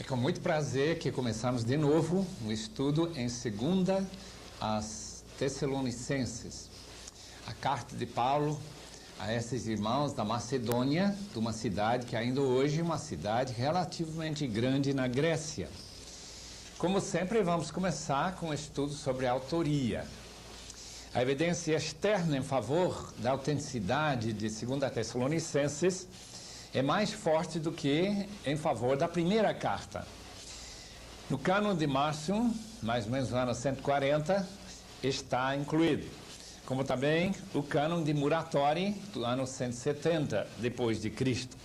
com muito prazer que começamos de novo um estudo em 2 aos Tessalonicenses. A carta de Paulo a esses irmãos da Macedônia, de uma cidade que ainda hoje é uma cidade relativamente grande na Grécia. Como sempre, vamos começar com um estudo sobre a autoria. A evidência externa em favor da autenticidade de 2 Tessalonicenses é mais forte do que em favor da primeira carta. No cânon de Márcio, mais ou menos no ano 140, está incluído, como também o cânon de Muratori, do ano 170 depois de Cristo.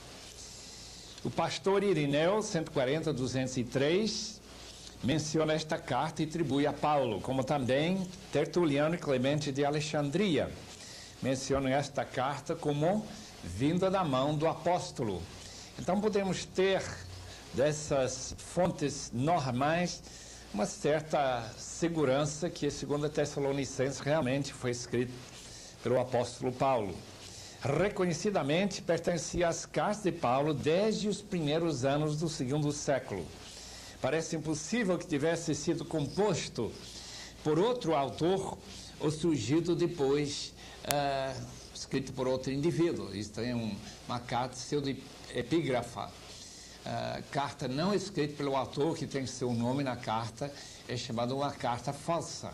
O pastor Irineu, 140-203, menciona esta carta e atribui a Paulo, como também Tertuliano e Clemente de Alexandria mencionam esta carta como vinda da mão do apóstolo. Então podemos ter dessas fontes normais uma certa segurança que a 2 Tessalonicenses realmente foi escrito pelo apóstolo Paulo. Reconhecidamente pertencia às cartas de Paulo desde os primeiros anos do 2º século. Parece impossível que tivesse sido composto por outro autor ou surgido depois, escrito por outro indivíduo. Isto é uma carta pseudepígrafa. Carta não escrita pelo autor, que tem seu nome na carta, é chamada uma carta falsa.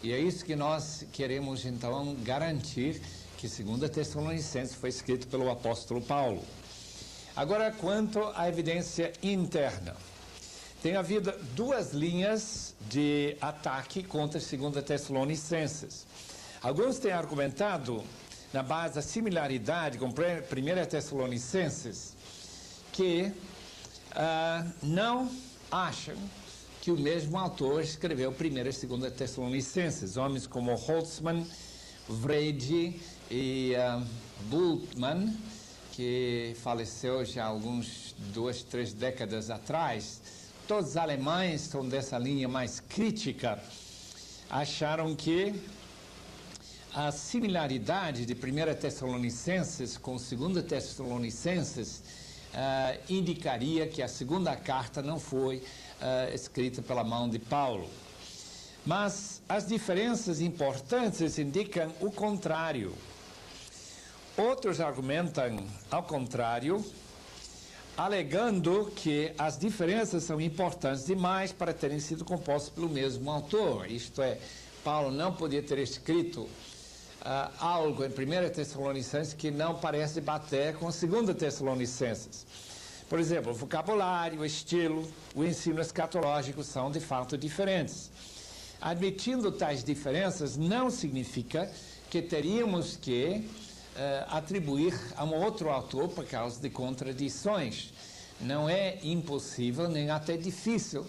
E é isso que nós queremos, então, garantir, que 2 Tessalonicenses foi escrito pelo apóstolo Paulo. Agora, quanto à evidência interna. Tem havido duas linhas de ataque contra 2 Tessalonicenses. Alguns têm argumentado, na base da similaridade com 1 Tessalonicenses, que não acham que o mesmo autor escreveu 1 e 2 Tessalonicenses. Homens como Holtzman, Vrede e Bultmann, que faleceu já há 2, 3 décadas atrás, todos os alemães são dessa linha mais crítica, acharam que a similaridade de 1 Tessalonicenses com 2 Tessalonicenses indicaria que a segunda carta não foi escrita pela mão de Paulo. Mas as diferenças importantes indicam o contrário. Outros argumentam ao contrário, alegando que as diferenças são importantes demais para terem sido compostas pelo mesmo autor. Isto é, Paulo não podia ter escrito algo em 1 Tessalonicenses que não parece bater com 2 Tessalonicenses. Por exemplo, o vocabulário, o estilo, o ensino escatológico são de fato diferentes. Admitindo tais diferenças, não significa que teríamos que atribuir a um outro autor por causa de contradições. Não é impossível, nem até difícil,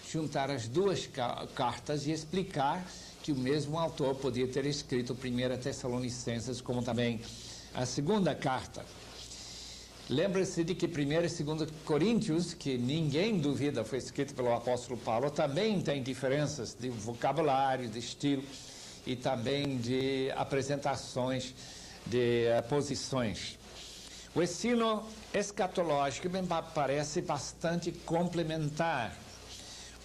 juntar as duas cartas e explicar que o mesmo autor podia ter escrito 1 Tessalonicenses, como também a segunda carta. Lembre-se de que 1 e 2 Coríntios, que ninguém duvida foi escrito pelo apóstolo Paulo, também tem diferenças de vocabulário, de estilo e também de apresentações de posições. O ensino escatológico me parece bastante complementar.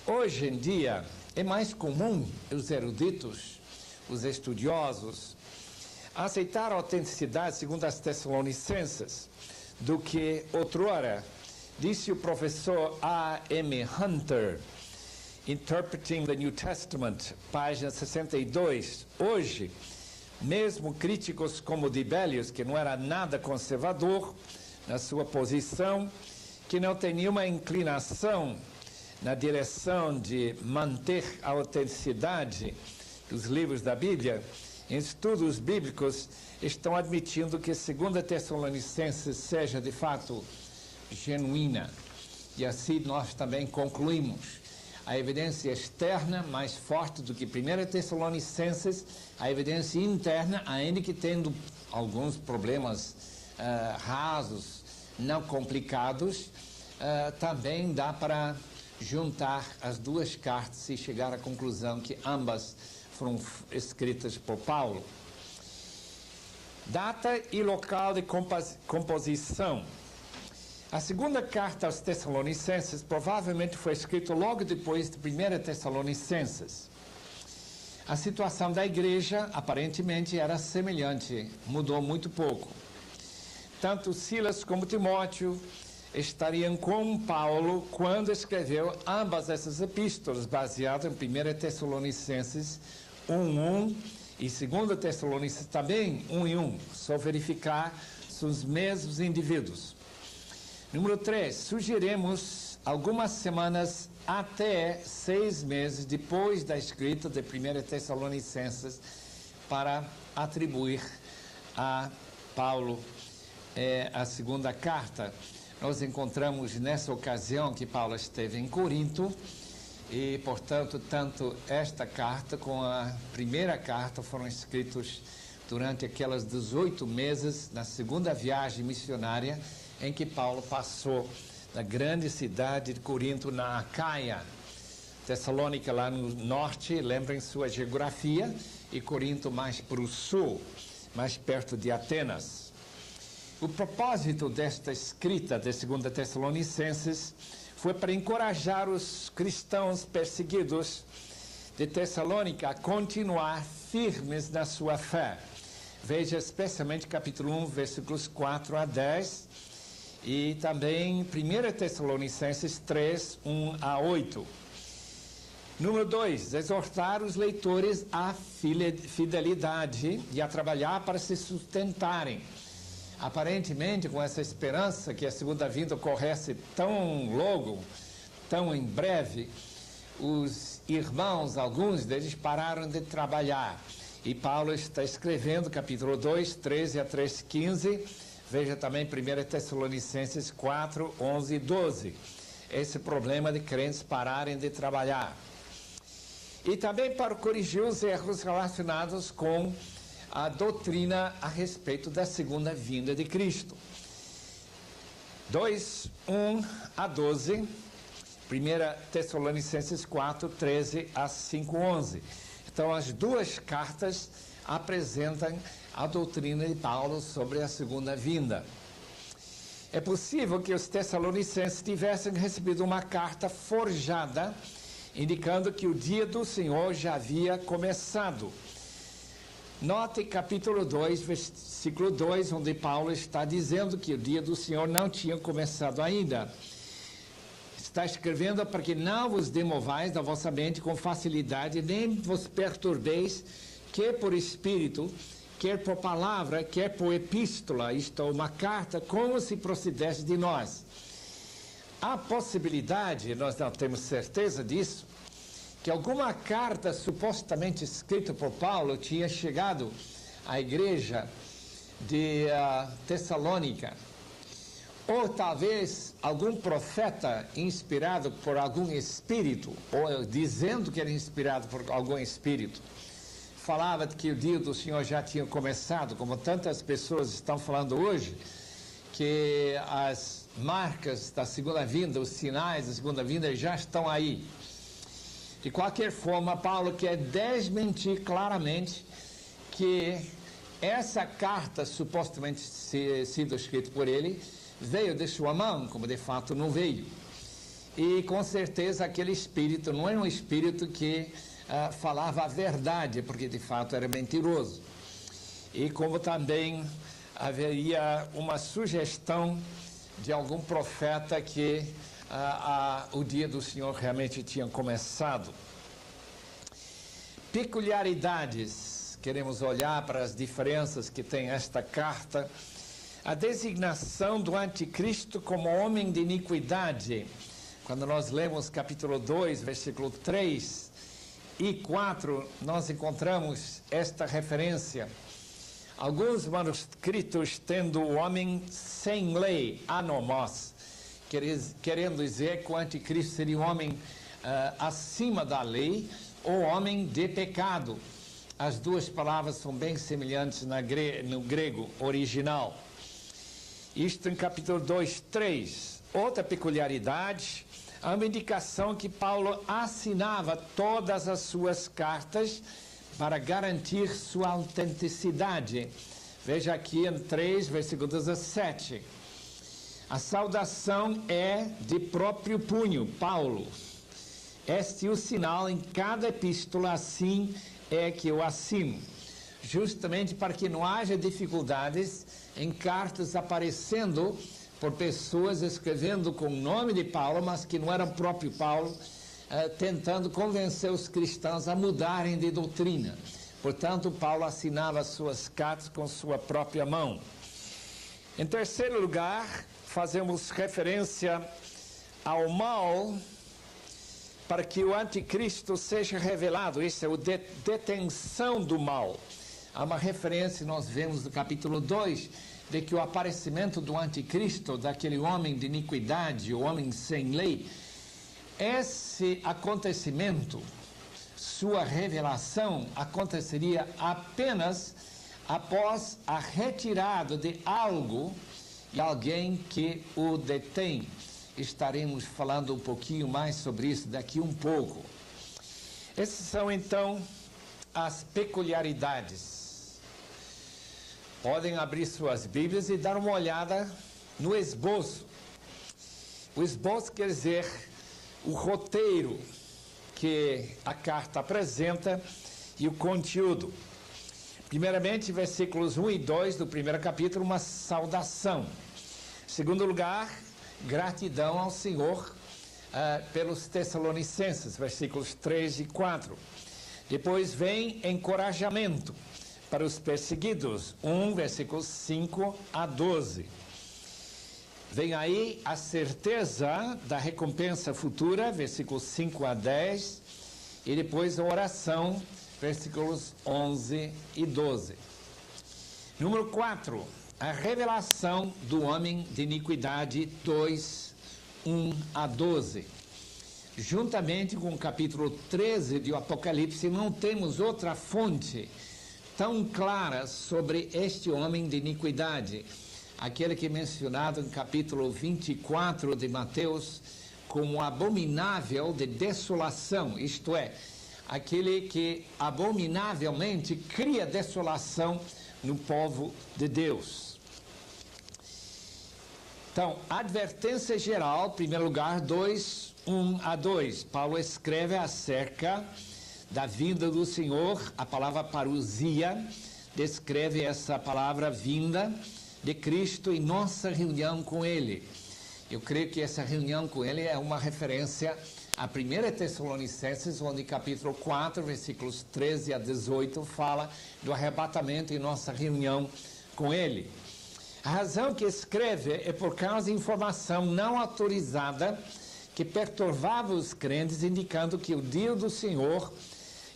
Hoje em dia é mais comum os eruditos, os estudiosos, aceitar a autenticidade segundo as Tessalonicenses do que outrora, disse o professor A.M. Hunter, Interpreting the New Testament, página 62. Hoje, mesmo críticos como Dibelius, que não era nada conservador na sua posição, que não tem nenhuma inclinação na direção de manter a autenticidade dos livros da Bíblia, em estudos bíblicos, estão admitindo que 2 Tessalonicenses seja de fato genuína. E assim nós também concluímos. A evidência externa mais forte do que 1 Tessalonicenses, a evidência interna, ainda que tendo alguns problemas rasos, não complicados, também dá para juntar as duas cartas e chegar à conclusão que ambas foram escritas por Paulo. Data e local de composição. A segunda carta aos Tessalonicenses provavelmente foi escrita logo depois de 1 Tessalonicenses. A situação da igreja, aparentemente, era semelhante, mudou muito pouco. Tanto Silas como Timóteo estariam com Paulo quando escreveu ambas essas epístolas, baseadas em 1 Tessalonicenses 1:1 e 2 Tessalonicenses também 1:1. Só verificar são os mesmos indivíduos. Número 3, sugerimos algumas semanas até 6 meses depois da escrita de 1 Tessalonicenses para atribuir a Paulo a segunda carta. Nós encontramos nessa ocasião que Paulo esteve em Corinto e, portanto, tanto esta carta como a primeira carta foram escritos durante aquelas 18 meses na segunda viagem missionária em que Paulo passou da grande cidade de Corinto na Acaia. Tessalônica lá no norte, lembrem sua geografia, e Corinto mais para o sul, mais perto de Atenas. O propósito desta escrita de 2 Tessalonicenses foi para encorajar os cristãos perseguidos de Tessalônica a continuar firmes na sua fé. Veja especialmente capítulo 1, versículos 4 a 10, e também 1 Tessalonicenses 3, 1 a 8. Número 2, exortar os leitores à fidelidade e a trabalhar para se sustentarem. Aparentemente, com essa esperança que a segunda vinda ocorresse tão logo, tão em breve, os irmãos, alguns deles, pararam de trabalhar. E Paulo está escrevendo, capítulo 2, 13 a 3, 15, veja também 1 Tessalonicenses 4, 11 e 12. Esse problema de crentes pararem de trabalhar. E também para corrigir os erros relacionados com a doutrina a respeito da segunda vinda de Cristo. 2, 1 a 12, 1 Tessalonicenses 4, 13 a 5, 11. Então, as duas cartas apresentam a doutrina de Paulo sobre a segunda vinda. É possível que os Tessalonicenses tivessem recebido uma carta forjada, indicando que o dia do Senhor já havia começado. Note capítulo 2, versículo 2, onde Paulo está dizendo que o dia do Senhor não tinha começado ainda. Está escrevendo para que não vos demovais da vossa mente com facilidade, nem vos perturbeis, quer por espírito, quer por palavra, quer por epístola, isto é, uma carta, como se procedesse de nós. Há possibilidade, nós não temos certeza disso, que alguma carta supostamente escrita por Paulo tinha chegado à igreja de Tessalônica. Ou talvez algum profeta inspirado por algum espírito, ou dizendo que era inspirado por algum espírito, falava de que o dia do Senhor já tinha começado, como tantas pessoas estão falando hoje, que as marcas da segunda vinda, os sinais da segunda vinda já estão aí. De qualquer forma, Paulo quer desmentir claramente que essa carta, supostamente sido escrita por ele, veio de sua mão, como de fato não veio. E com certeza aquele espírito não era um espírito que falava a verdade, porque de fato era mentiroso. E como também haveria uma sugestão de algum profeta que o dia do Senhor realmente tinha começado. Peculiaridades, queremos olhar para as diferenças que tem esta carta. A designação do anticristo como homem de iniquidade. Quando nós lemos capítulo 2, versículo 3 e 4, nós encontramos esta referência. Alguns manuscritos tendo o homem sem lei, anomos, querendo dizer que o anticristo seria um homem acima da lei ou homem de pecado. As duas palavras são bem semelhantes no grego original. Isto em capítulo 2, 3. Outra peculiaridade, há uma indicação que Paulo assinava todas as suas cartas para garantir sua autenticidade. Veja aqui em 3, versículo 17. A saudação é de próprio punho, Paulo. Este é o sinal em cada epístola, assim é que eu assino. Justamente para que não haja dificuldades em cartas aparecendo por pessoas escrevendo com o nome de Paulo, mas que não eram próprio Paulo, tentando convencer os cristãos a mudarem de doutrina. Portanto, Paulo assinava suas cartas com sua própria mão. Em terceiro lugar, fazemos referência ao mal para que o anticristo seja revelado. Isso é a detenção do mal. Há uma referência, nós vemos no capítulo 2, de que o aparecimento do anticristo, daquele homem de iniquidade, o homem sem lei, esse acontecimento, sua revelação, aconteceria apenas após a retirada de algo e alguém que o detém. Estaremos falando um pouquinho mais sobre isso daqui um pouco. Essas são, então, as peculiaridades. Podem abrir suas Bíblias e dar uma olhada no esboço. O esboço quer dizer o roteiro que a carta apresenta e o conteúdo. Primeiramente, versículos 1 e 2 do primeiro capítulo, uma saudação. Em segundo lugar, gratidão ao Senhor pelos Tessalonicenses, versículos 3 e 4. Depois vem encorajamento para os perseguidos, versículos 5 a 12. Vem aí a certeza da recompensa futura, versículos 5 a 10, e depois a oração, versículos 11 e 12. Número 4, a revelação do homem de iniquidade, 2, 1 a 12. Juntamente com o capítulo 13 de Apocalipse, não temos outra fonte tão clara sobre este homem de iniquidade. Aquele que é mencionado no capítulo 24 de Mateus como abominável de desolação, isto é, aquele que abominavelmente cria desolação no povo de Deus. Então, advertência geral, em primeiro lugar, 2, 1 a 2. Paulo escreve acerca da vinda do Senhor, a palavra parousia descreve essa palavra vinda de Cristo e nossa reunião com Ele. Eu creio que essa reunião com Ele é uma referência a 1 Tessalonicenses, onde capítulo 4, versículos 13 a 18, fala do arrebatamento e nossa reunião com Ele. A razão que escreve é por causa de informação não autorizada que perturbava os crentes, indicando que o dia do Senhor,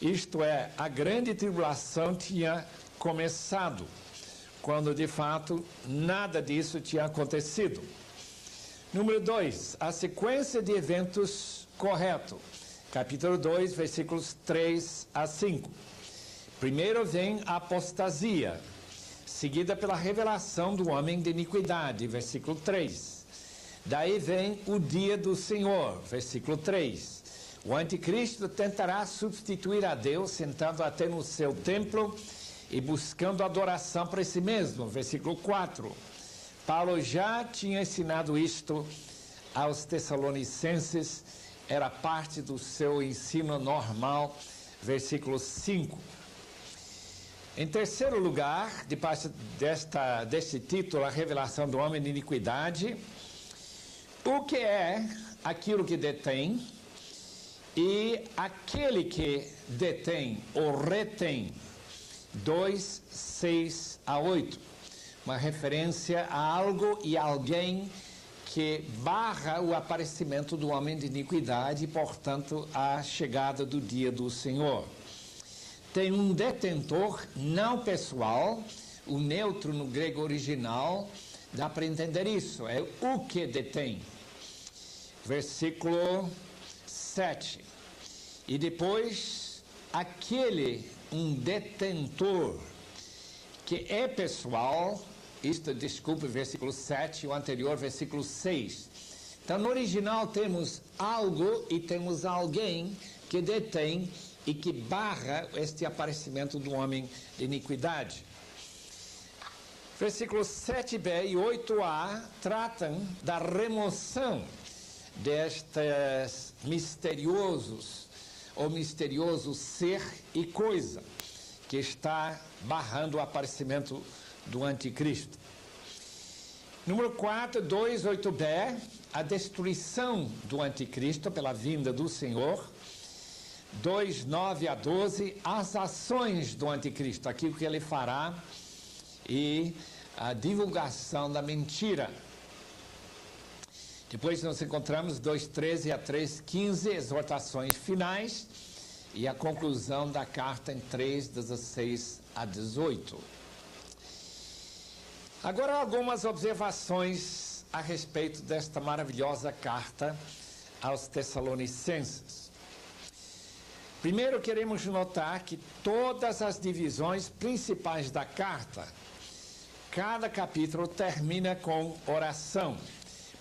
isto é, a grande tribulação, tinha começado, quando de fato nada disso tinha acontecido. Número 2, a sequência de eventos correto. Capítulo 2, versículos 3 a 5. Primeiro vem a apostasia, seguida pela revelação do homem de iniquidade, versículo 3. Daí vem o dia do Senhor, versículo 3. O anticristo tentará substituir a Deus, sentando até no seu templo e buscando adoração para si mesmo, versículo 4. Paulo já tinha ensinado isto aos Tessalonicenses, era parte do seu ensino normal, versículo 5. Em terceiro lugar, debaixo deste título, a revelação do homem de iniquidade, o que é aquilo que detém e aquele que detém ou retém, 2, 6 a 8. Uma referência a algo e alguém que barra o aparecimento do homem de iniquidade e, portanto, a chegada do dia do Senhor. Tem um detentor não pessoal, o neutro no grego original, dá para entender isso, é o que detém. Versículo 7. E depois, um detentor que é pessoal, versículo 7, o anterior, versículo 6. Então, no original temos algo e temos alguém que detém e que barra este aparecimento do homem de iniquidade. Versículos 7b e 8a tratam da remoção destes misterioso ser e coisa que está barrando o aparecimento do anticristo. Número 4, 2, 8b, a destruição do anticristo pela vinda do Senhor. 2, 9 a 12, as ações do anticristo, aquilo que ele fará e a divulgação da mentira. Depois nós encontramos 2, 13 a 3, 15, exortações finais e a conclusão da carta em 3, 16 a 18. Agora algumas observações a respeito desta maravilhosa carta aos Tessalonicenses. Primeiro, queremos notar que todas as divisões principais da carta, cada capítulo termina com oração.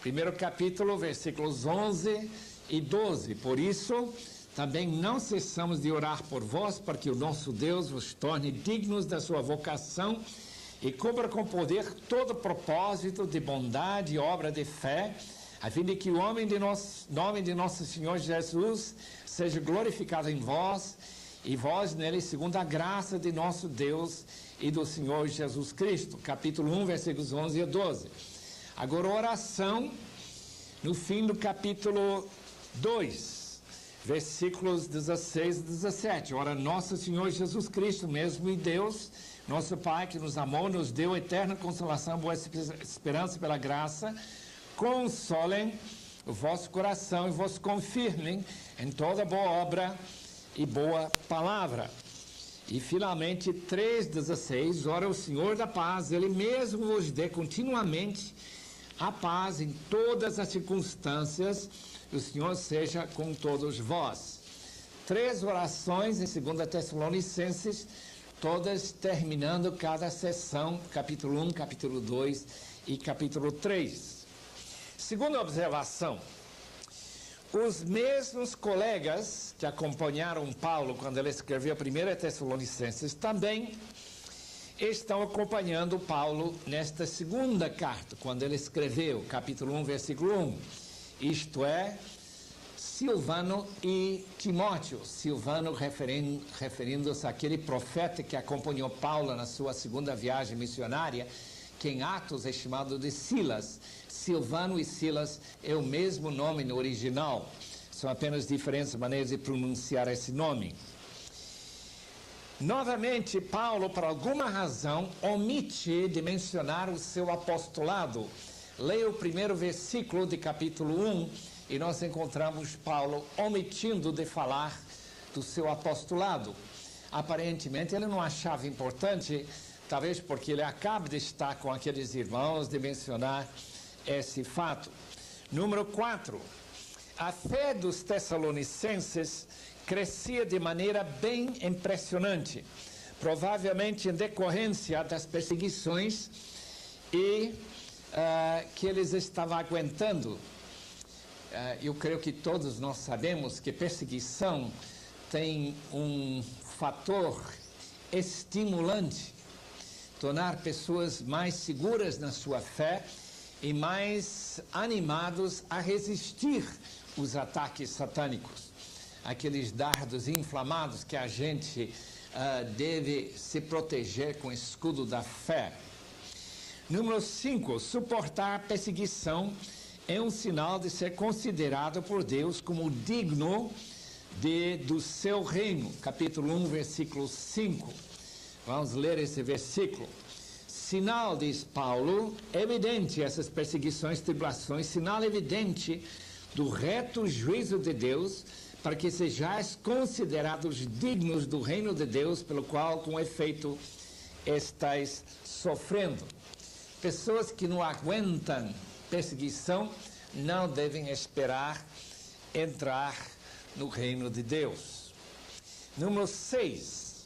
Primeiro capítulo, versículos 11 e 12. Por isso, também não cessamos de orar por vós, para que o nosso Deus vos torne dignos da sua vocação e cumpra com poder todo propósito de bondade e obra de fé, a fim de que o nome de nosso Senhor Jesus seja glorificado em vós, e vós nele, segundo a graça de nosso Deus e do Senhor Jesus Cristo. Capítulo 1, versículos 11 e 12. Agora, oração no fim do capítulo 2, versículos 16 e 17. Ora, nosso Senhor Jesus Cristo, mesmo e Deus, nosso Pai, que nos amou, nos deu eterna consolação, boa esperança pela graça, consolem o vosso coração e vos confirmem em toda boa obra e boa palavra. E finalmente 3,16, ora o Senhor da paz, Ele mesmo vos dê continuamente a paz em todas as circunstâncias, o Senhor seja com todos vós. 3 orações em 2 Tessalonicenses, todas terminando cada sessão, capítulo 1, capítulo 2 e capítulo 3. Segunda observação, os mesmos colegas que acompanharam Paulo quando ele escreveu a 1 Tessalonicenses também estão acompanhando Paulo nesta segunda carta, quando ele escreveu, capítulo 1, versículo 1. Isto é, Silvano e Timóteo. Silvano referindo-se àquele profeta que acompanhou Paulo na sua segunda viagem missionária, que em Atos é chamado de Silas. Silvano e Silas é o mesmo nome no original, são apenas diferentes maneiras de pronunciar esse nome. Novamente, Paulo, por alguma razão, omite de mencionar o seu apostolado. Leia o primeiro versículo de capítulo 1 e nós encontramos Paulo omitindo de falar do seu apostolado. Aparentemente, ele não achava importante, talvez porque ele acaba de estar com aqueles irmãos, de mencionar esse fato. Número 4. A fé dos Tessalonicenses crescia de maneira bem impressionante, provavelmente em decorrência das perseguições que eles estavam aguentando. Eu creio que todos nós sabemos que perseguição tem um fator estimulante, tornar pessoas mais seguras na sua fé e mais animados a resistir os ataques satânicos. Aqueles dardos inflamados que a gente deve se proteger com o escudo da fé. Número 5, suportar a perseguição é um sinal de ser considerado por Deus como digno do seu reino. Capítulo 1, versículo 5. Vamos ler esse versículo. Sinal, diz Paulo, evidente essas perseguições, tribulações, sinal evidente do reto juízo de Deus, para que sejais considerados dignos do reino de Deus, pelo qual, com efeito, estáis sofrendo. Pessoas que não aguentam perseguição não devem esperar entrar no reino de Deus. Número 6.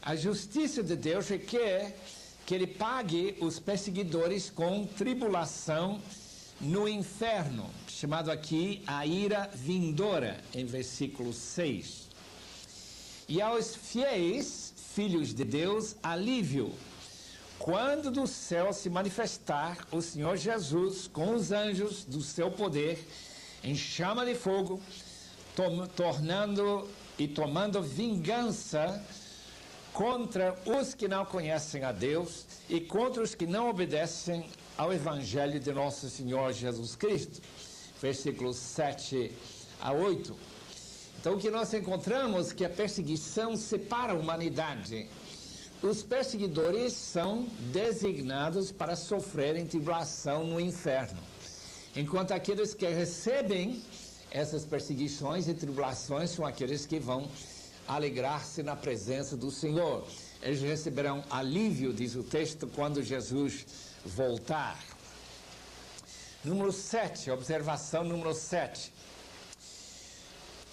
A justiça de Deus requer que ele pague os perseguidores com tribulação no inferno, chamado aqui a ira vindoura, em versículo 6. E aos fiéis, filhos de Deus, alívio, quando do céu se manifestar o Senhor Jesus com os anjos do seu poder, em chama de fogo, tomando vingança contra os que não conhecem a Deus e contra os que não obedecem ao Evangelho de nosso Senhor Jesus Cristo. Versículos 7 a 8. Então, o que nós encontramos é que a perseguição separa a humanidade. Os perseguidores são designados para sofrerem tribulação no inferno, enquanto aqueles que recebem essas perseguições e tribulações são aqueles que vão alegrar-se na presença do Senhor. Eles receberão alívio, diz o texto, quando Jesus voltar. Número 7, observação número 7.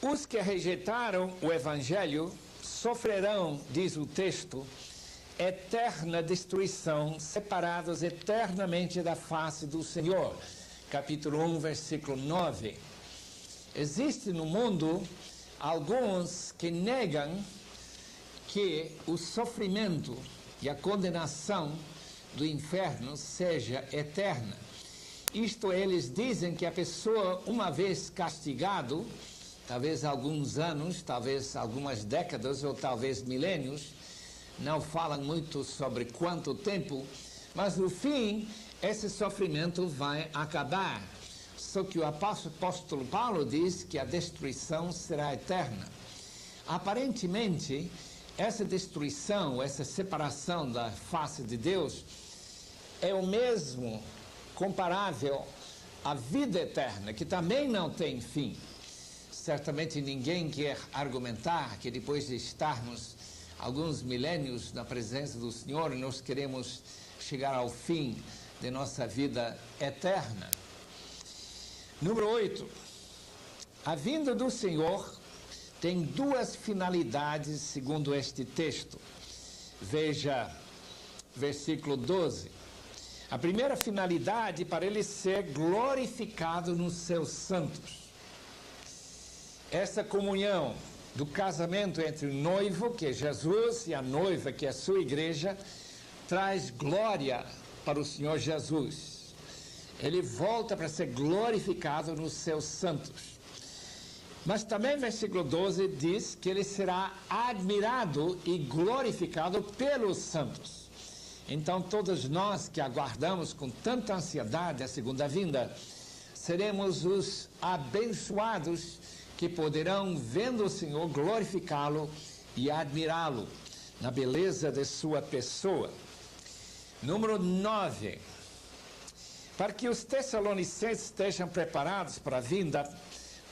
Os que rejeitaram o Evangelho sofrerão, diz o texto, eterna destruição, separados eternamente da face do Senhor. Capítulo 1, versículo 9. Existe no mundo alguns que negam que o sofrimento e a condenação do inferno seja eterna. Isto, eles dizem que a pessoa, uma vez castigado, talvez alguns anos, talvez algumas décadas ou talvez milênios, não falam muito sobre quanto tempo, mas no fim esse sofrimento vai acabar. Só que o apóstolo Paulo diz que a destruição será eterna. Aparentemente, essa destruição, essa separação da face de Deus é o mesmo comparável à vida eterna, que também não tem fim. Certamente ninguém quer argumentar que depois de estarmos alguns milênios na presença do Senhor, nós queremos chegar ao fim de nossa vida eterna. Número 8. A vinda do Senhor tem duas finalidades, segundo este texto. Veja, versículo 12. A primeira finalidade, para ele ser glorificado nos seus santos. Essa comunhão do casamento entre o noivo, que é Jesus, e a noiva, que é a sua igreja, traz glória para o Senhor Jesus. Ele volta para ser glorificado nos seus santos. Mas também, versículo 12, diz que ele será admirado e glorificado pelos santos. Então, todos nós que aguardamos com tanta ansiedade a segunda vinda, seremos os abençoados que poderão, vendo o Senhor, glorificá-lo e admirá-lo na beleza de sua pessoa. Número 9. Para que os tessalonicenses estejam preparados para a vinda,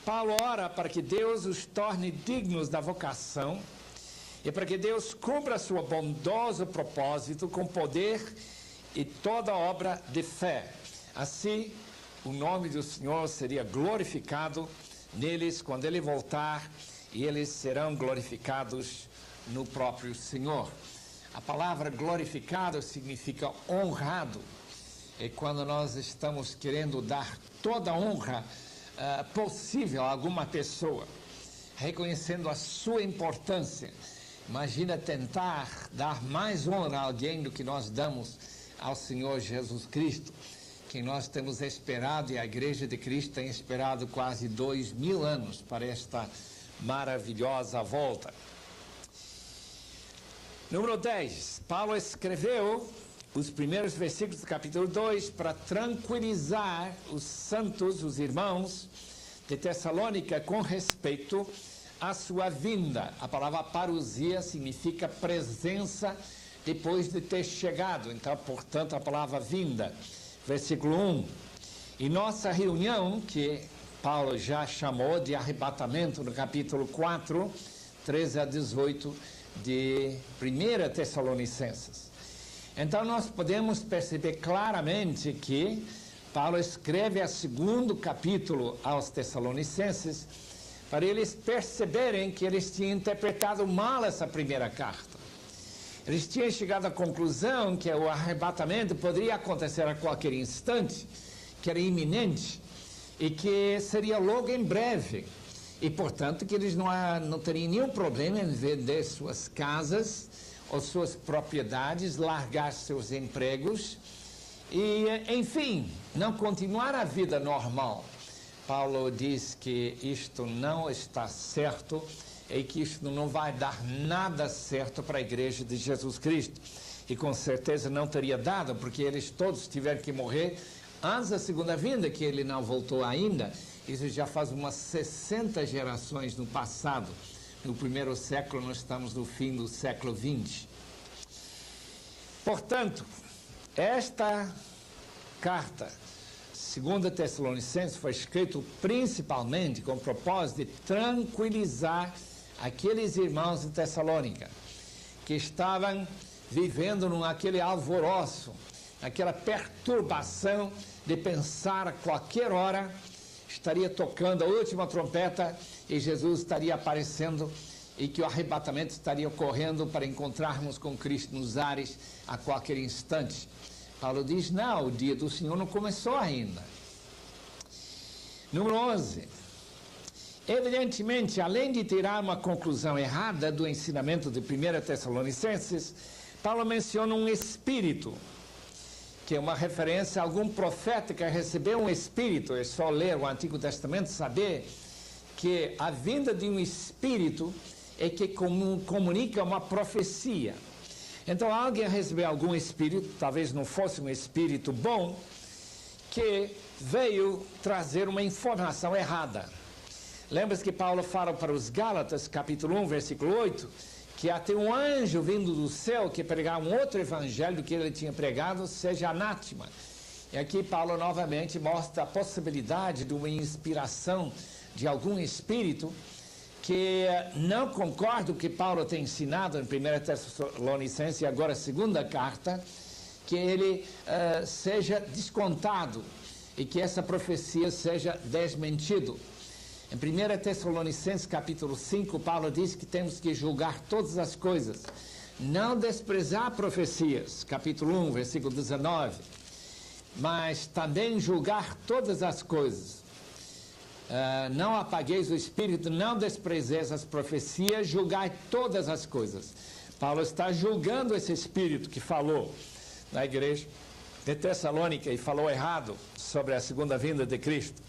Paulo ora para que Deus os torne dignos da vocação e para que Deus cumpra seu bondoso propósito com poder e toda obra de fé. Assim, o nome do Senhor seria glorificado neles quando ele voltar, e eles serão glorificados no próprio Senhor. A palavra glorificado significa honrado. E quando nós estamos querendo dar toda a honra possível a alguma pessoa, reconhecendo a sua importância, imagina tentar dar mais honra a alguém do que nós damos ao Senhor Jesus Cristo, que nós temos esperado, e a Igreja de Cristo tem esperado quase 2000 anos para esta maravilhosa volta. Número 10. Paulo escreveu os primeiros versículos do capítulo 2 para tranquilizar os santos, os irmãos de Tessalônica com respeito à sua vinda. A palavra parousia significa presença depois de ter chegado. Então, portanto, a palavra vinda. Versículo 1. E nossa reunião, que Paulo já chamou de arrebatamento, no capítulo 4, 13 a 18 de 1 Tessalonicenses. Então, nós podemos perceber claramente que Paulo escreve o segundo capítulo aos Tessalonicenses para eles perceberem que eles tinham interpretado mal essa primeira carta. Eles tinham chegado à conclusão que o arrebatamento poderia acontecer a qualquer instante, que era iminente e que seria logo em breve. E, portanto, que eles não teriam nenhum problema em vender suas casas as suas propriedades, largar seus empregos e, enfim, não continuar a vida normal. Paulo diz que isto não está certo e que isto não vai dar nada certo para a igreja de Jesus Cristo. E com certeza não teria dado, porque eles todos tiveram que morrer antes da segunda vinda, que ele não voltou ainda. Isso já faz umas 60 gerações no passado. No primeiro século, nós estamos no fim do século 20. Portanto, esta carta, 2 Tessalonicenses, foi escrita principalmente com o propósito de tranquilizar aqueles irmãos de Tessalônica, que estavam vivendo naquele alvoroço, aquela perturbação de pensar a qualquer hora estaria tocando a última trompeta e Jesus estaria aparecendo e que o arrebatamento estaria ocorrendo para encontrarmos com Cristo nos ares a qualquer instante. Paulo diz, não, o dia do Senhor não começou ainda. Número 11. Evidentemente, além de tirar uma conclusão errada do ensinamento de 1 Tessalonicenses, Paulo menciona um espírito, que é uma referência a algum profeta que recebeu um espírito. É só ler o Antigo Testamento saber que a vinda de um espírito é que comunica uma profecia. Então alguém recebeu algum espírito, talvez não fosse um espírito bom, que veio trazer uma informação errada. Lembra-se que Paulo fala para os Gálatas, capítulo 1, versículo 8, que até um anjo vindo do céu que pregar um outro evangelho do que ele tinha pregado, seja anátema. E aqui Paulo novamente mostra a possibilidade de uma inspiração de algum espírito que não concorda com o que Paulo tem ensinado em 1 Tessalonicenses e agora a segunda carta, que ele seja descontado e que essa profecia seja desmentido. Em 1 Tessalonicenses capítulo 5, Paulo diz que temos que julgar todas as coisas, não desprezar profecias, capítulo 1, versículo 19, mas também julgar todas as coisas. Não apagueis o espírito, não desprezeis as profecias, julgai todas as coisas. Paulo está julgando esse espírito que falou na igreja de Tessalônica e falou errado sobre a segunda vinda de Cristo,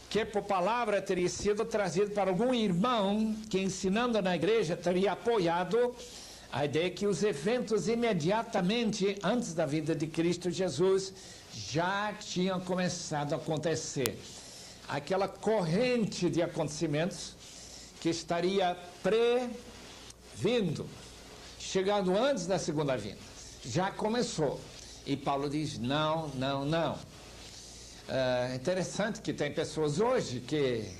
que por palavra teria sido trazido para algum irmão que ensinando na igreja teria apoiado a ideia que os eventos imediatamente antes da vinda de Cristo Jesus já tinham começado a acontecer. Aquela corrente de acontecimentos que estaria previndo, chegando antes da segunda vinda, já começou. E Paulo diz, não, não, não. Interessante que tem pessoas hoje que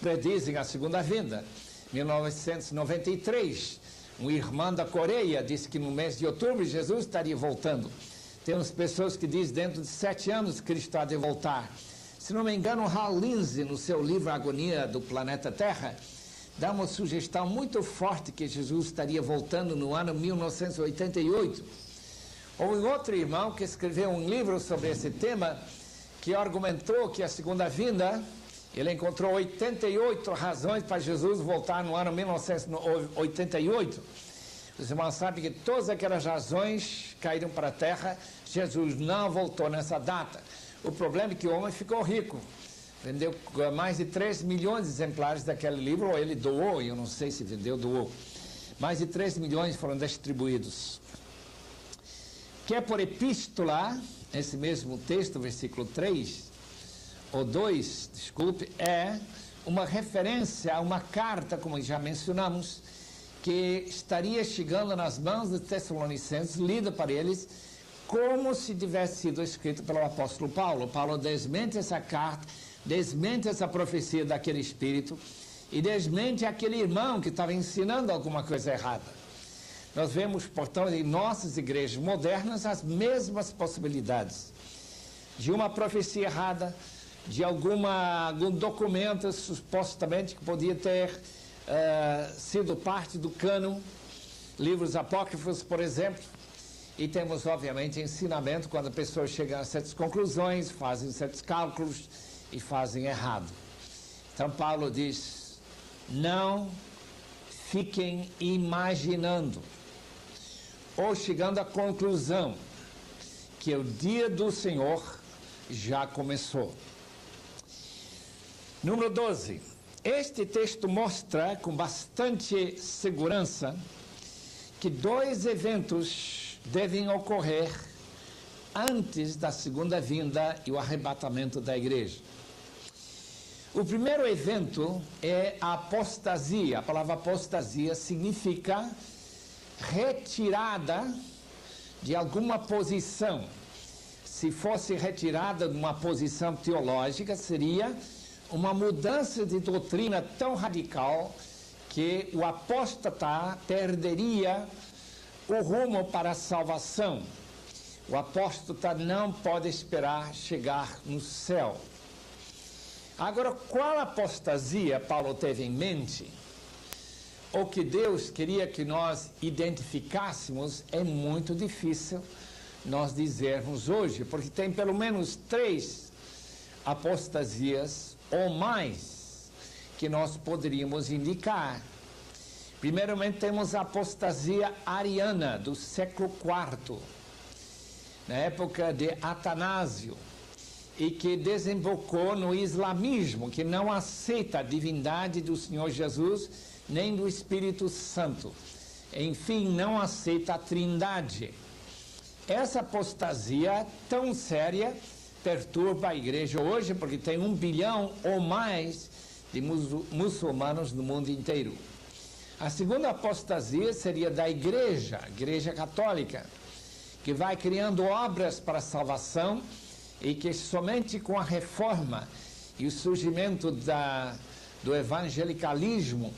predizem a segunda vinda. Em 1993, um irmão da Coreia disse que no mês de outubro Jesus estaria voltando. Temos pessoas que dizem dentro de 7 anos Cristo há de voltar. Se não me engano, Hal Lindsey, no seu livro Agonia do Planeta Terra, dá uma sugestão muito forte que Jesus estaria voltando no ano 1988. Houve um outro irmão que escreveu um livro sobre esse tema, que argumentou que a segunda vinda, ele encontrou 88 razões para Jesus voltar no ano 1988. Os irmãos sabem que todas aquelas razões caíram para a terra, Jesus não voltou nessa data. O problema é que o homem ficou rico, vendeu mais de 3 milhões de exemplares daquele livro, ou ele doou, eu não sei se vendeu, doou. Mais de 3 milhões foram distribuídos. Que é por epístola, esse mesmo texto, versículo 3, ou 2, desculpe, é uma referência a uma carta, como já mencionamos, que estaria chegando nas mãos dos Tessalonicenses, lida para eles, como se tivesse sido escrito pelo apóstolo Paulo. Paulo desmente essa carta, desmente essa profecia daquele espírito e desmente aquele irmão que estava ensinando alguma coisa errada. Nós vemos, portanto, em nossas igrejas modernas as mesmas possibilidades de uma profecia errada, de algum documento supostamente que podia ter sido parte do cânon, livros apócrifos, por exemplo, e temos, obviamente, ensinamento quando a pessoa chega a certas conclusões, fazem certos cálculos e fazem errado. Então, Paulo diz, não fiquem imaginando ou chegando à conclusão que o dia do Senhor já começou. Número 12. Este texto mostra com bastante segurança que dois eventos devem ocorrer antes da segunda vinda e o arrebatamento da igreja. O primeiro evento é a apostasia. A palavra apostasia significa retirada de alguma posição. Se fosse retirada de uma posição teológica, seria uma mudança de doutrina tão radical que o apóstata perderia o rumo para a salvação. O apóstata não pode esperar chegar no céu. Agora, qual apostasia Paulo teve em mente? O que Deus queria que nós identificássemos é muito difícil nós dizermos hoje, porque tem pelo menos 3 apostasias ou mais que nós poderíamos indicar. Primeiramente, temos a apostasia ariana do século IV, na época de Atanásio, e que desembocou no islamismo, que não aceita a divindade do Senhor Jesus nem do Espírito Santo. Enfim, não aceita a Trindade. Essa apostasia tão séria perturba a igreja hoje, porque tem 1 bilhão ou mais de muçulmanos no mundo inteiro. A segunda apostasia seria da igreja católica, que vai criando obras para a salvação e que somente com a reforma e o surgimento do evangelicalismo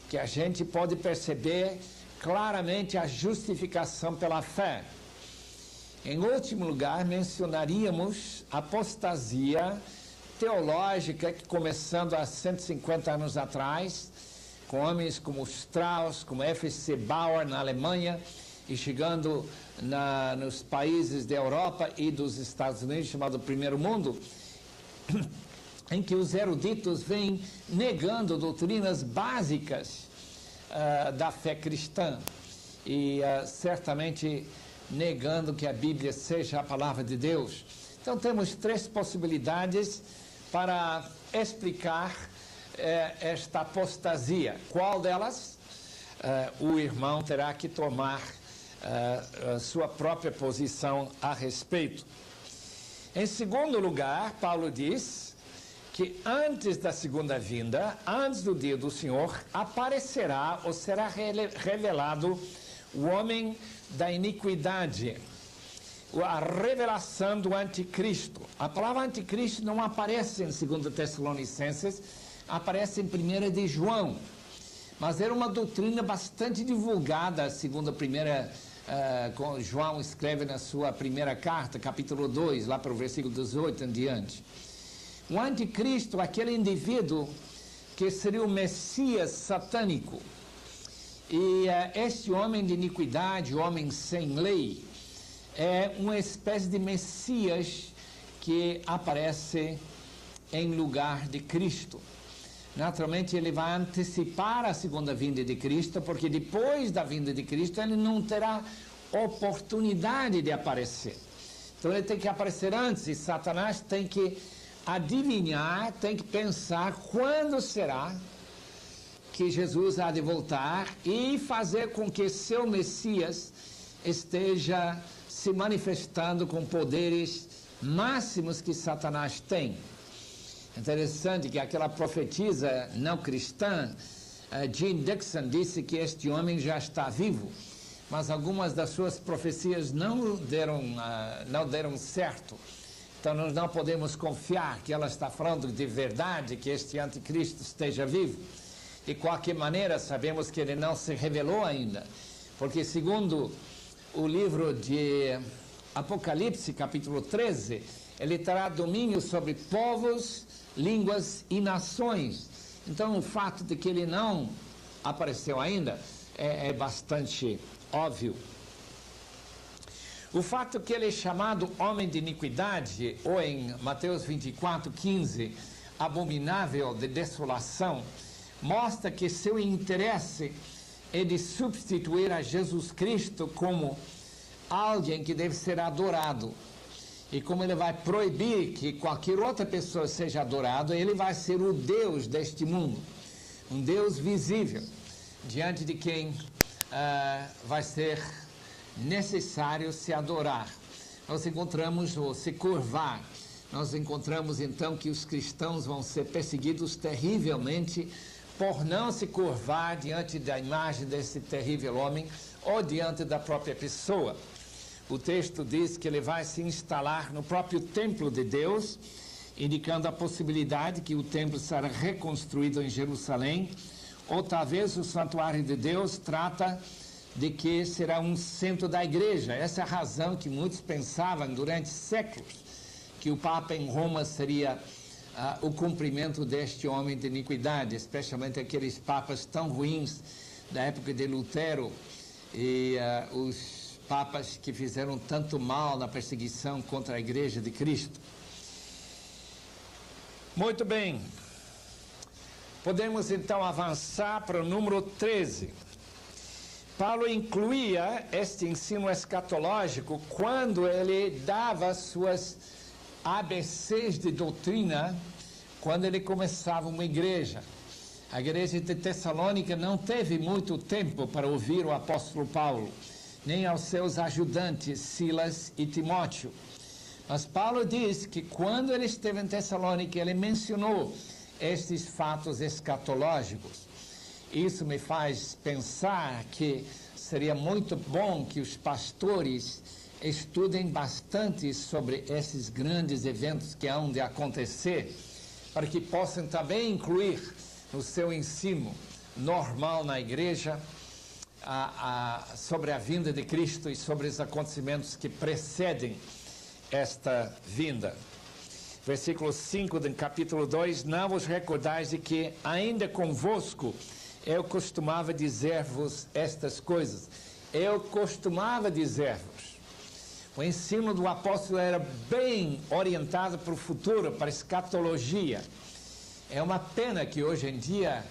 que a gente pode perceber claramente a justificação pela fé. Em último lugar, mencionaríamos a apostasia teológica que, começando há 150 anos atrás, com homens como Strauss, como F.C. Bauer na Alemanha, e chegando nos países da Europa e dos Estados Unidos, chamado Primeiro Mundo, em que os eruditos vêm negando doutrinas básicas da fé cristã e certamente negando que a Bíblia seja a palavra de Deus. Então temos 3 possibilidades para explicar esta apostasia. Qual delas? O irmão terá que tomar sua própria posição a respeito. Em segundo lugar, Paulo diz que antes da segunda vinda, antes do dia do Senhor, aparecerá ou será revelado o homem da iniquidade, a revelação do anticristo. A palavra anticristo não aparece em 2 Tessalonicenses, aparece em 1 de João, mas era uma doutrina bastante divulgada, segundo João escreve na sua primeira carta, capítulo 2, lá para o versículo 18 em diante. O anticristo, aquele indivíduo que seria o Messias satânico. E este homem de iniquidade, homem sem lei, é uma espécie de Messias que aparece em lugar de Cristo. Naturalmente, ele vai antecipar a segunda vinda de Cristo, porque depois da vinda de Cristo ele não terá oportunidade de aparecer. Então ele tem que aparecer antes, e Satanás tem que adivinhar, tem que pensar quando será que Jesus há de voltar e fazer com que seu Messias esteja se manifestando com poderes máximos que Satanás tem. Interessante que aquela profetisa não cristã, Jean Dixon, disse que este homem já está vivo, mas algumas das suas profecias não deram certo. Então nós não podemos confiar que ela está falando de verdade, que este anticristo esteja vivo. De qualquer maneira, sabemos que ele não se revelou ainda, porque segundo o livro de Apocalipse, capítulo 13, ele terá domínio sobre povos, línguas e nações. Então o fato de que ele não apareceu ainda é bastante óbvio. O fato que ele é chamado homem de iniquidade, ou em Mateus 24:15, abominável de desolação, mostra que seu interesse é de substituir a Jesus Cristo como alguém que deve ser adorado. E como ele vai proibir que qualquer outra pessoa seja adorado, ele vai ser o Deus deste mundo. Um Deus visível, diante de quem vai ser necessário se adorar. Nós encontramos, ou se curvar, nós encontramos então que os cristãos vão ser perseguidos terrivelmente por não se curvar diante da imagem desse terrível homem ou diante da própria pessoa. O texto diz que ele vai se instalar no próprio templo de Deus, indicando a possibilidade que o templo será reconstruído em Jerusalém, ou talvez o santuário de Deus trata de que será um centro da igreja. Essa é a razão que muitos pensavam durante séculos, que o Papa em Roma seria o cumprimento deste homem de iniquidade, especialmente aqueles papas tão ruins da época de Lutero e os papas que fizeram tanto mal na perseguição contra a Igreja de Cristo. Muito bem. Podemos então avançar para o número 13. Paulo incluía este ensino escatológico quando ele dava suas ABCs de doutrina, quando ele começava uma igreja. A igreja de Tessalônica não teve muito tempo para ouvir o apóstolo Paulo, nem aos seus ajudantes Silas e Timóteo. Mas Paulo diz que quando ele esteve em Tessalônica, ele mencionou estes fatos escatológicos. Isso me faz pensar que seria muito bom que os pastores estudem bastante sobre esses grandes eventos que hão de acontecer, para que possam também incluir no seu ensino normal na igreja sobre a vinda de Cristo e sobre os acontecimentos que precedem esta vinda. Versículo 5 do capítulo 2: Não vos recordais de que ainda convosco eu costumava dizer-vos estas coisas. Eu costumava dizer-vos. O ensino do apóstolo era bem orientado para o futuro, para a escatologia. É uma pena que hoje em dia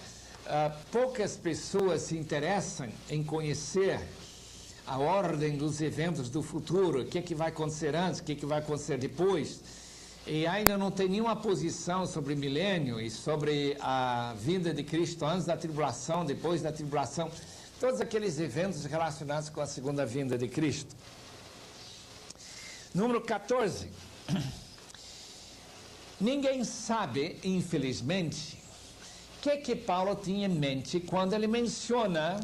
poucas pessoas se interessam em conhecer a ordem dos eventos do futuro, o que vai acontecer antes, o que vai acontecer depois, e ainda não tem nenhuma posição sobre o milênio e sobre a vinda de Cristo antes da tribulação, depois da tribulação, todos aqueles eventos relacionados com a segunda vinda de Cristo. Número 14. Ninguém sabe, infelizmente, o que Paulo tinha em mente quando ele menciona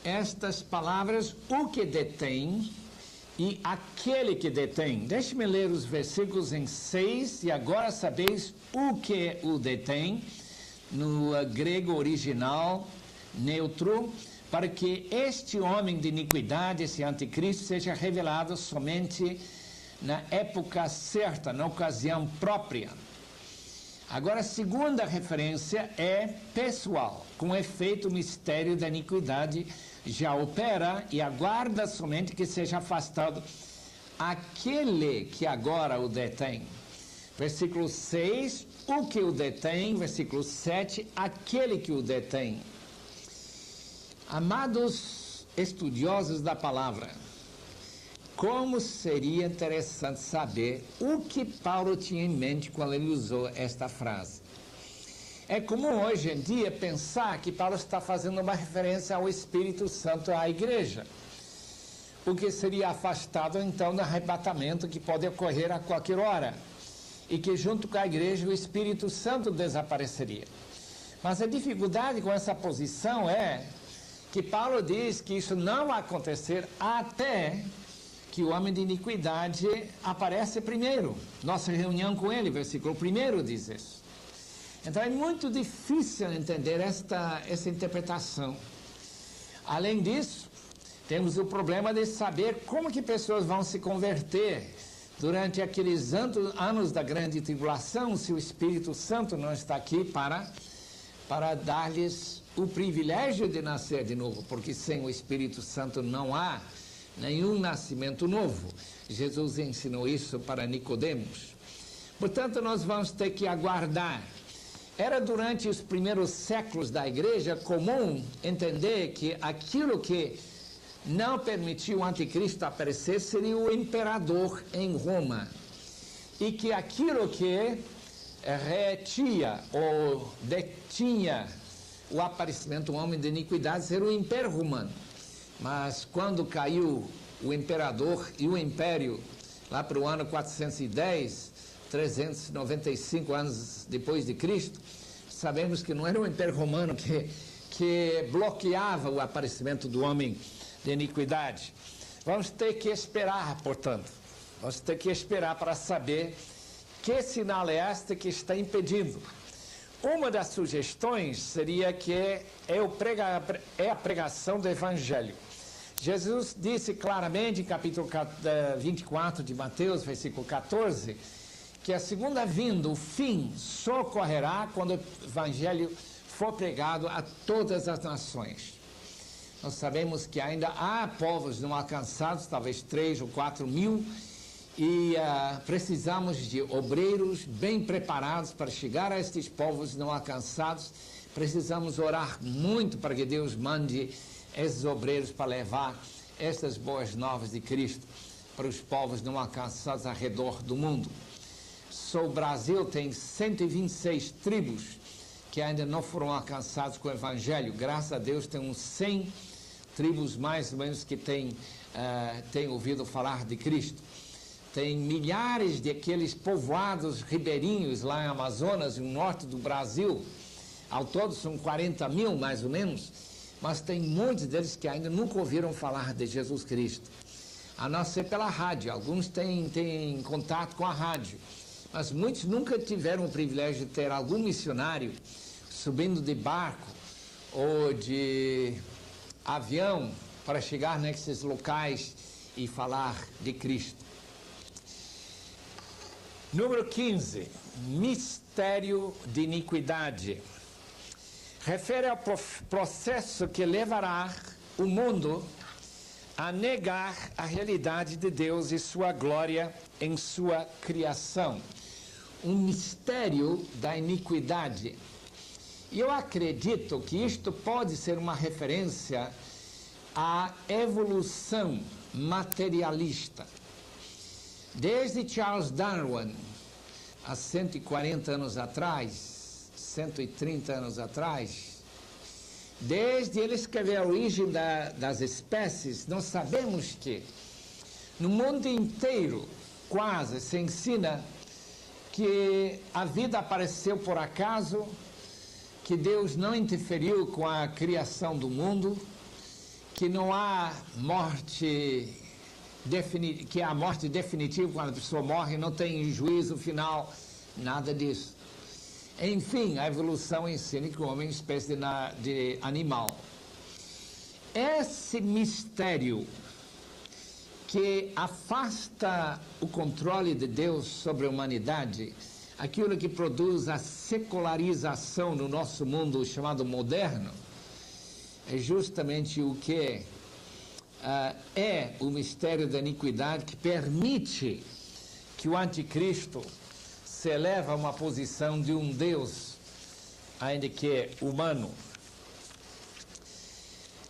estas palavras, o que detém e aquele que detém. Deixe-me ler os versículos em 6, e agora sabeis o que o detém, no grego original, neutro, para que este homem de iniquidade, esse anticristo, seja revelado somente na época certa, na ocasião própria. Agora, a segunda referência é pessoal. Com efeito, o mistério da iniquidade já opera e aguarda somente que seja afastado aquele que agora o detém. Versículo 6, o que o detém. Versículo 7, aquele que o detém. Amados estudiosos da palavra, como seria interessante saber o que Paulo tinha em mente quando ele usou esta frase. É comum hoje em dia pensar que Paulo está fazendo uma referência ao Espírito Santo à igreja, o que seria afastado então do arrebatamento que pode ocorrer a qualquer hora, e que junto com a igreja o Espírito Santo desapareceria. Mas a dificuldade com essa posição é que Paulo diz que isso não vai acontecer até que o homem de iniquidade aparece primeiro. Nossa reunião com ele, versículo 1 diz isso. Então é muito difícil entender esta interpretação. Além disso, temos o problema de saber como que pessoas vão se converter durante aqueles anos da grande tribulação, se o Espírito Santo não está aqui para dar-lhes o privilégio de nascer de novo, porque sem o Espírito Santo não há nenhum nascimento novo. Jesus ensinou isso para Nicodemos. Portanto, nós vamos ter que aguardar. Era durante os primeiros séculos da igreja comum entender que aquilo que não permitiu o anticristo aparecer seria o imperador em Roma. E que aquilo que retinha ou detinha o aparecimento do homem de iniquidade seria o Império Romano. Mas quando caiu o imperador e o império, lá para o ano 410, 395 anos depois de Cristo, sabemos que não era o Império Romano que bloqueava o aparecimento do homem de iniquidade. Vamos ter que esperar, portanto. Vamos ter que esperar para saber que sinal é este que está impedindo. Uma das sugestões seria que é a pregação do Evangelho. Jesus disse claramente em capítulo 24 de Mateus, versículo 14, que a segunda vinda, o fim, só ocorrerá quando o Evangelho for pregado a todas as nações. Nós sabemos que ainda há povos não alcançados, talvez 3 ou 4 mil, e precisamos de obreiros bem preparados para chegar a estes povos não alcançados. Precisamos orar muito para que Deus mande esses obreiros para levar estas boas novas de Cristo para os povos não alcançados ao redor do mundo. Só o Brasil tem 126 tribos que ainda não foram alcançados com o Evangelho. Graças a Deus tem uns 100 tribos mais ou menos que têm ouvido falar de Cristo. Tem milhares de aqueles povoados ribeirinhos lá em Amazonas, no norte do Brasil. Ao todo são 40 mil, mais ou menos. Mas tem muitos deles que ainda nunca ouviram falar de Jesus Cristo. A não ser pela rádio. Alguns têm contato com a rádio. Mas muitos nunca tiveram o privilégio de ter algum missionário subindo de barco ou de avião para chegar nesses locais e falar de Cristo. Número 15, mistério de iniquidade. Refere ao processo que levará o mundo a negar a realidade de Deus e sua glória em sua criação. Um mistério da iniquidade. E eu acredito que isto pode ser uma referência à evolução materialista. Desde Charles Darwin, há 140 anos atrás, 130 anos atrás, desde ele escrever a origem das espécies, nós sabemos que no mundo inteiro, quase, se ensina que a vida apareceu por acaso, que Deus não interferiu com a criação do mundo, que não há morte que é a morte definitiva, quando a pessoa morre, não tem juízo final, nada disso. Enfim, a evolução ensina que o homem é uma espécie de animal. Esse mistério que afasta o controle de Deus sobre a humanidade, aquilo que produz a secularização no nosso mundo chamado moderno, é justamente o que é o mistério da iniquidade que permite que o anticristo se eleve a uma posição de um Deus, ainda que humano.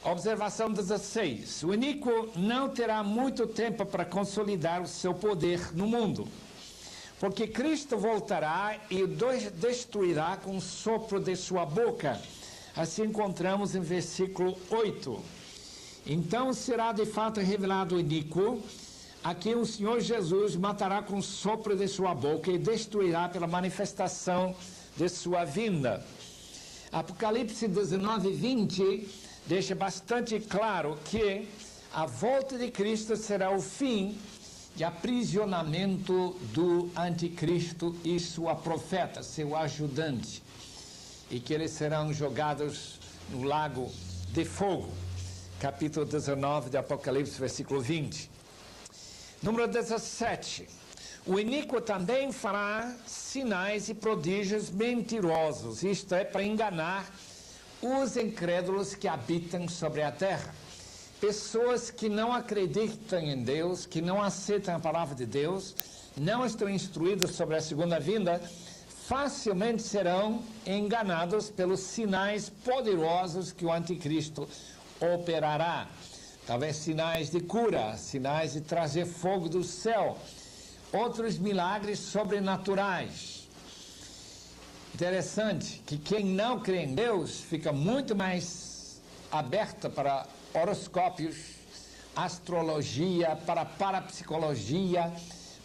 Observação 16. O iníquo não terá muito tempo para consolidar o seu poder no mundo, porque Cristo voltará e o destruirá com o sopro de sua boca. Assim encontramos em versículo 8. Então será de fato revelado o iníquo, a quem o Senhor Jesus matará com o sopro de sua boca e destruirá pela manifestação de sua vinda. Apocalipse 19, 20 deixa bastante claro que a volta de Cristo será o fim de aprisionamento do anticristo e sua profeta, seu ajudante, e que eles serão jogados no lago de fogo. Capítulo 19 de Apocalipse, versículo 20. Número 17. O iníquo também fará sinais e prodígios mentirosos, isto é, para enganar os incrédulos que habitam sobre a terra. Pessoas que não acreditam em Deus, que não aceitam a palavra de Deus, não estão instruídos sobre a segunda vinda, facilmente serão enganados pelos sinais poderosos que o anticristo operará. Talvez sinais de cura, sinais de trazer fogo do céu, outros milagres sobrenaturais. Interessante que quem não crê em Deus fica muito mais aberta para horoscópios, astrologia, para parapsicologia,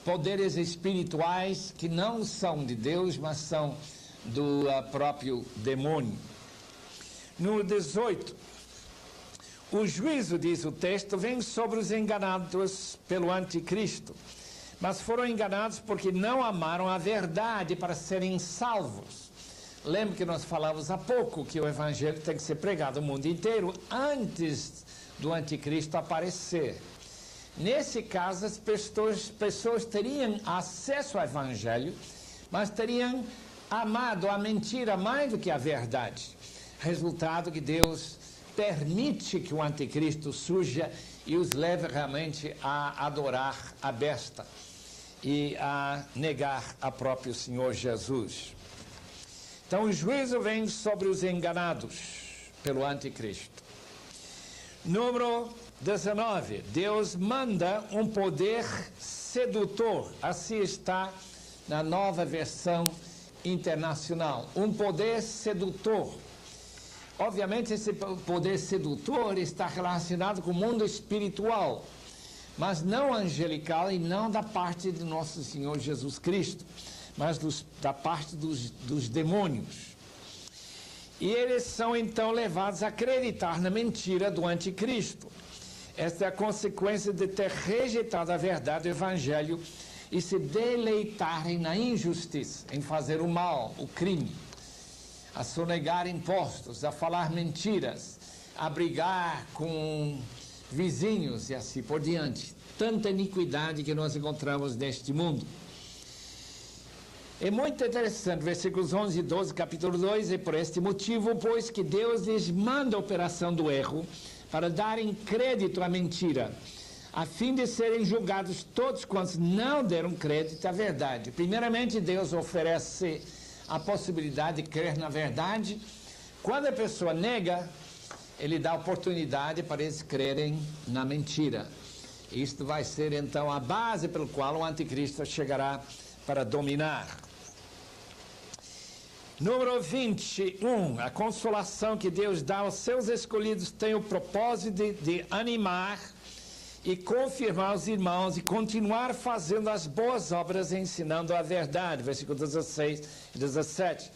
poderes espirituais que não são de Deus, mas são do próprio demônio. No 18, o juízo, diz o texto, vem sobre os enganados pelo anticristo, mas foram enganados porque não amaram a verdade para serem salvos. Lembra que nós falamos há pouco que o evangelho tem que ser pregado no mundo inteiro antes do anticristo aparecer. Nesse caso, as pessoas teriam acesso ao evangelho, mas teriam amado a mentira mais do que a verdade. Resultado que Deus permite que o anticristo surja e os leve realmente a adorar a besta e a negar a próprio Senhor Jesus. Então o juízo vem sobre os enganados pelo anticristo. Número 19, Deus manda um poder sedutor, assim está na nova versão internacional, um poder sedutor. Obviamente esse poder sedutor está relacionado com o mundo espiritual, mas não angelical e não da parte de nosso Senhor Jesus Cristo, mas da parte dos demônios. E eles são então levados a acreditar na mentira do anticristo. Esta é a consequência de ter rejeitado a verdade do evangelho e se deleitarem na injustiça, em fazer o mal, o crime, a sonegar impostos, a falar mentiras, a brigar com vizinhos e assim por diante. Tanta iniquidade que nós encontramos neste mundo. É muito interessante, versículos 11 e 12, capítulo 2, é por este motivo, pois que Deus lhes manda a operação do erro, para darem crédito à mentira, a fim de serem julgados todos quantos não deram crédito à verdade. Primeiramente, Deus oferece a possibilidade de crer na verdade. Quando a pessoa nega, Ele dá oportunidade para eles crerem na mentira. Isto vai ser, então, a base pelo qual o anticristo chegará para dominar. Número 21, a consolação que Deus dá aos seus escolhidos tem o propósito de animar e confirmar os irmãos e continuar fazendo as boas obras, ensinando a verdade. Versículos 16 e 17.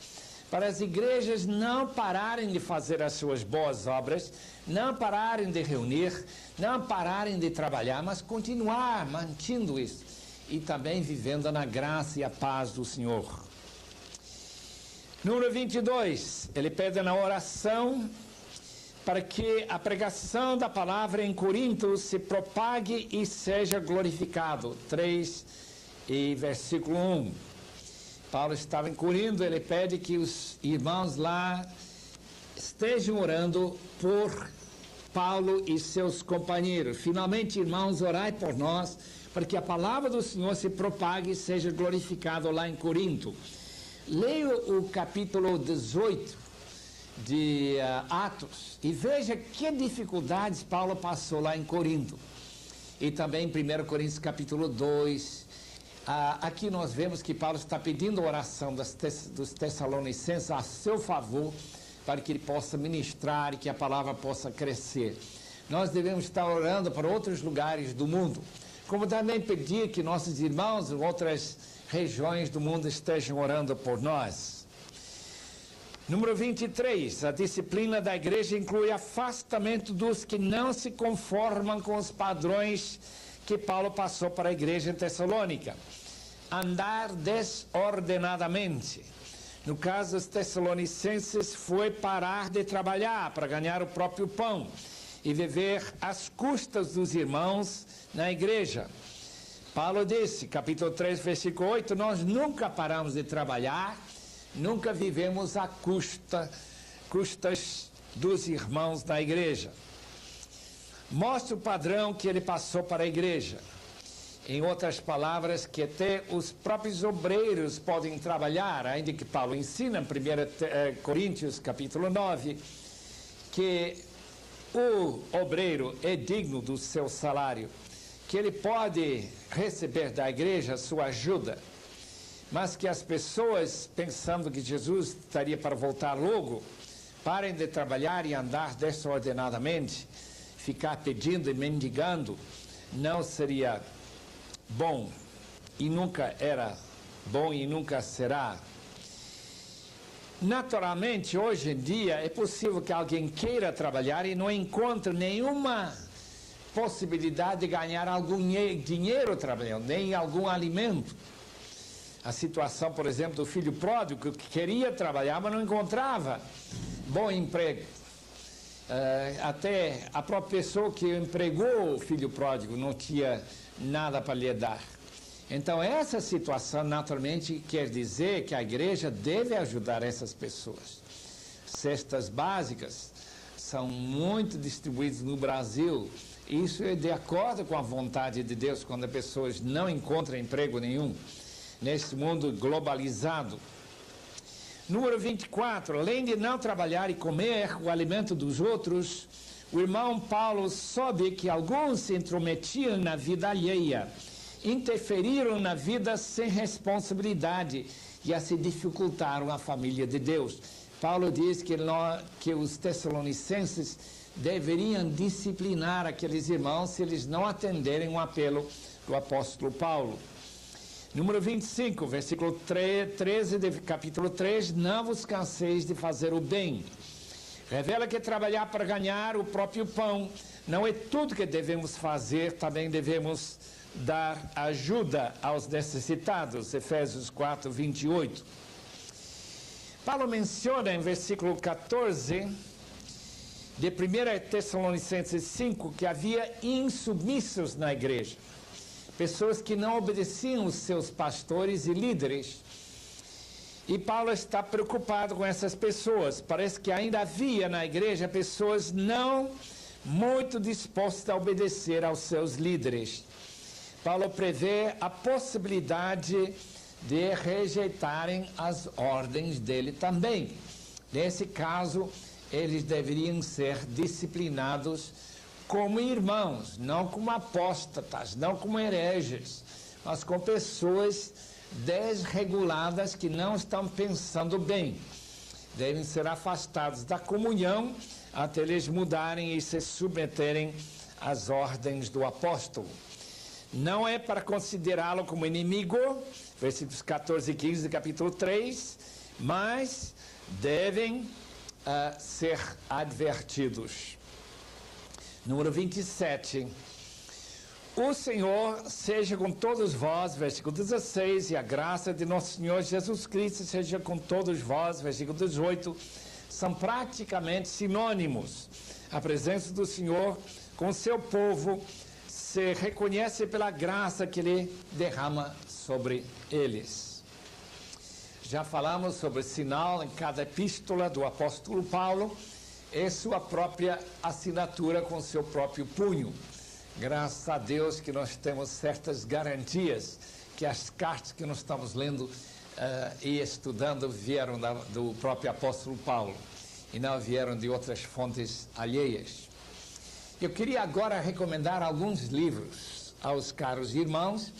Para as igrejas não pararem de fazer as suas boas obras, não pararem de reunir, não pararem de trabalhar, mas continuar mantendo isso e também vivendo na graça e a paz do Senhor. Número 22, ele pede na oração para que a pregação da palavra em Corinto se propague e seja glorificado. 3 e versículo 1. Paulo estava em Corinto, ele pede que os irmãos lá estejam orando por Paulo e seus companheiros. Finalmente, irmãos, orai por nós, para que a palavra do Senhor se propague e seja glorificado lá em Corinto. Leia o capítulo 18 de Atos e veja que dificuldades Paulo passou lá em Corinto. E também em 1 Coríntios capítulo 2, aqui nós vemos que Paulo está pedindo a oração dos Tessalonicenses a seu favor, para que ele possa ministrar e que a palavra possa crescer. Nós devemos estar orando para outros lugares do mundo, como também pedir que nossos irmãos em outras regiões do mundo estejam orando por nós. Número 23, a disciplina da igreja inclui afastamento dos que não se conformam com os padrões que Paulo passou para a igreja em Tessalônica. Andar desordenadamente. No caso dos Tessalonicenses, foi parar de trabalhar para ganhar o próprio pão e viver às custas dos irmãos na igreja. Paulo disse, capítulo 3, versículo 8, nós nunca paramos de trabalhar, nunca vivemos à custas dos irmãos da igreja. Mostra o padrão que ele passou para a igreja. Em outras palavras, que até os próprios obreiros podem trabalhar, ainda que Paulo ensina em 1 Coríntios capítulo 9, que o obreiro é digno do seu salário, que ele pode receber da igreja sua ajuda, mas que as pessoas, pensando que Jesus estaria para voltar logo, parem de trabalhar e andar desordenadamente, ficar pedindo e mendigando, não seria bom, e nunca era bom e nunca será. Naturalmente, hoje em dia, é possível que alguém queira trabalhar e não encontre nenhuma possibilidade de ganhar algum dinheiro trabalhando, nem algum alimento. A situação, por exemplo, do filho pródigo, que queria trabalhar, mas não encontrava bom emprego. Até a própria pessoa que empregou o filho pródigo não tinha nada para lhe dar. Então, essa situação, naturalmente, quer dizer que a igreja deve ajudar essas pessoas. Cestas básicas são muito distribuídas no Brasil. Isso é de acordo com a vontade de Deus, quando as pessoas não encontram emprego nenhum nesse mundo globalizado. Número 24, além de não trabalhar e comer o alimento dos outros, o irmão Paulo soube que alguns se intrometiam na vida alheia, interferiram na vida sem responsabilidade e assim dificultaram a família de Deus. Paulo diz que os tessalonicenses deveriam disciplinar aqueles irmãos se eles não atenderem o apelo do apóstolo Paulo. Número 25, versículo 13 de capítulo 3, não vos canseis de fazer o bem. Revela que trabalhar para ganhar o próprio pão não é tudo que devemos fazer, também devemos dar ajuda aos necessitados. Efésios 4, 28. Paulo menciona em versículo 14 de 1 Tessalonicenses 5 que havia insubmissos na igreja. Pessoas que não obedeciam os seus pastores e líderes. E Paulo está preocupado com essas pessoas. Parece que ainda havia na igreja pessoas não muito dispostas a obedecer aos seus líderes. Paulo prevê a possibilidade de rejeitarem as ordens dele também. Nesse caso, eles deveriam ser disciplinados como irmãos, não como apóstatas, não como hereges, mas como pessoas desreguladas que não estão pensando bem. Devem ser afastados da comunhão até eles mudarem e se submeterem às ordens do apóstolo. Não é para considerá-lo como inimigo, versículos 14 e 15 do capítulo 3, mas devem ser advertidos. Número 27. O Senhor seja com todos vós, versículo 16, e a graça de nosso Senhor Jesus Cristo seja com todos vós, versículo 18, são praticamente sinônimos. A presença do Senhor com seu povo se reconhece pela graça que Ele derrama sobre eles. Já falamos sobre sinal em cada epístola do apóstolo Paulo, é sua própria assinatura com seu próprio punho. Graças a Deus que nós temos certas garantias que as cartas que nós estamos lendo e estudando vieram do próprio apóstolo Paulo e não vieram de outras fontes alheias. Eu queria agora recomendar alguns livros aos caros irmãos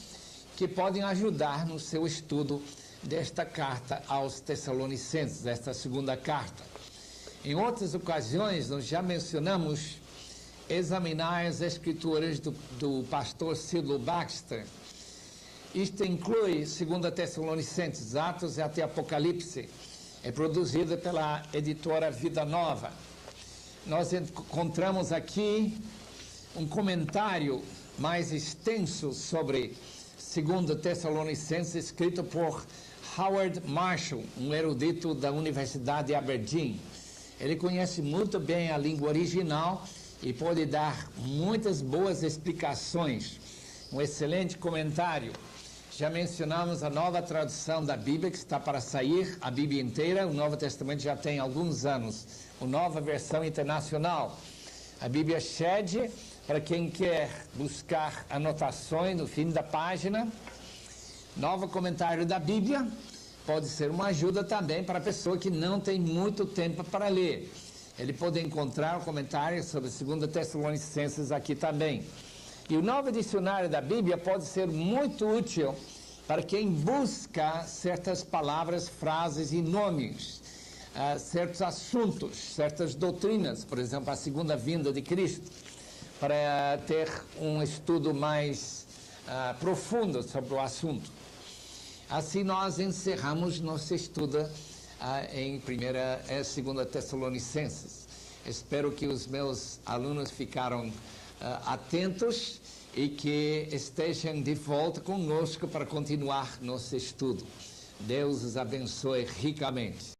que podem ajudar no seu estudo desta carta aos Tessalonicenses, desta segunda carta. Em outras ocasiões, nós já mencionamos examinar as escrituras do pastor Sidlow Baxter. Isto inclui 2 Tessalonicenses, Atos e até Apocalipse. É produzida pela editora Vida Nova. Nós encontramos aqui um comentário mais extenso sobre 2 Tessalonicenses, escrito por Howard Marshall, um erudito da Universidade de Aberdeen. Ele conhece muito bem a língua original e pode dar muitas boas explicações. Um excelente comentário. Já mencionamos a nova tradução da Bíblia, que está para sair, a Bíblia inteira. O Novo Testamento já tem alguns anos. A nova versão internacional. A Bíblia Shed para quem quer buscar anotações no fim da página. Novo comentário da Bíblia pode ser uma ajuda também para a pessoa que não tem muito tempo para ler. Ele pode encontrar um comentário sobre 2 Tessalonicenses aqui também. E o novo dicionário da Bíblia pode ser muito útil para quem busca certas palavras, frases e nomes, certos assuntos, certas doutrinas, por exemplo, a segunda vinda de Cristo, para ter um estudo mais profundo sobre o assunto. Assim nós encerramos nosso estudo em 1ª e 2ª Tessalonicenses. Espero que os meus alunos ficaram atentos e que estejam de volta conosco para continuar nosso estudo. Deus os abençoe ricamente.